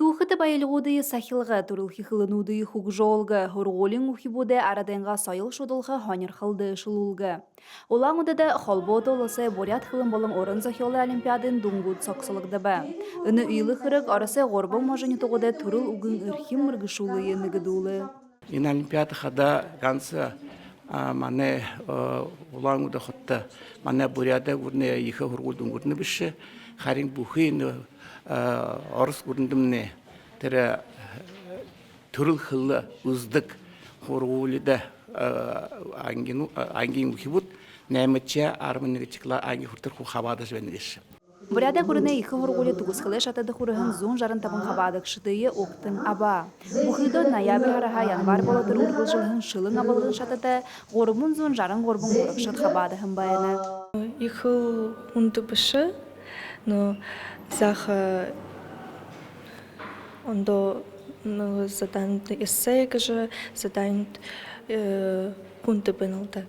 Тухыты байлығуды сахилға турылхи хылынуды хугжолга, хурголин ухибуде араденға сайыл шудылға ханер хылды шылулга. Олаңуды да холботы олысы борят хылын болың орын захиолы олимпиадын дунгуд сақсылыгды ба. Үні үйлі хырык арасы ғорбың можыны тоғыда турыл угын үрхим мұргышулы енігідулы. Ин олимпиада хада ганса мане улаңуда хотта мане буряда гурне иха хургулдун гурне бише харин бухин орыс гурндымне тере түрыл хылы уздык хургулида ангин бухибут немече армынығы чикла анги хуртыр ху хабада жвенеш. Буряда гурне иха хургули тугусхылы шатады хурыхын зун жарын табын хабадық шытыйы оқтың аба. Бухылды ноябрь хараха январ болатыр ургыл жылғын шылың абылғын шатады ғорбун зун жарын ғорбун ғорық шат хабады хым баяны. Ихыл унты бышы, но заха ондо задант эссе кыжы, задант унты быналды.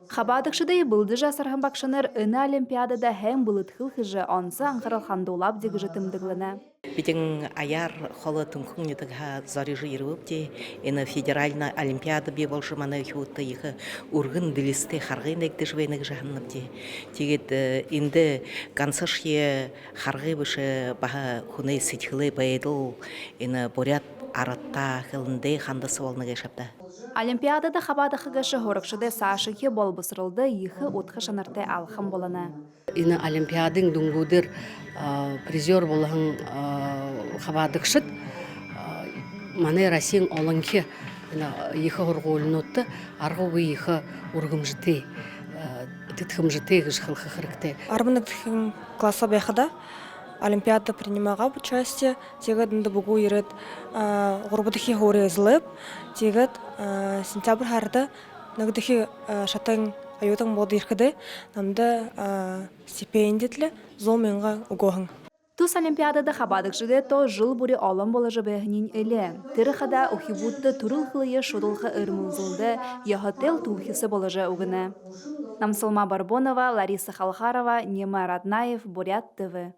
Хабадық шыдайы бұлды жасарған бақшыныр үні олимпиадада хэм бұлыт хылхыжы ансы аңқырал хандолап дегі жытымдығылына. Битен аяр холы тункун нетага зарижи ирвупти, ина федеральна олимпиада бе болшы мана хютты ихы ургын дилисте харгын экте жвенек жаханнапти. Тигет инде гансашье харгы бышы баха хунай ситхылы байдыл, ина борят аратта хылынды хандасы болны гешапта. Олимпиадада хабадықы гышы хорықшыды сашыке бол бұсырылды ихы отқы шанырты алхым боланы. Ина олимпиадың дунгудыр призер болған хабадықшыд маны Россиян оланке ихы хорғолын отты арғы ихы ургымжыты тытхымжыты гыш хылхы хырыкты. Армынық класса бәхіда олимпиада принимаға участие, тегет үнді бұғу ерет ғұрбыдықи ғоры езіліп, тегет сентябрь харды нагдыхи шатың айотың болды еркіді, намды стипендитлі зол менға ұғығың. Тус олимпиадада хабадық жыды то жыл бүрі алым болажы бәхінен әлі. Тірі қада ұхибутты турыл қылые шудылғы үрмілзілді, яхател тухысы болажы ұғыны. Намсылма Барбонова, Лариса Халхарова, Нема Раднаев, Бурят ТВ.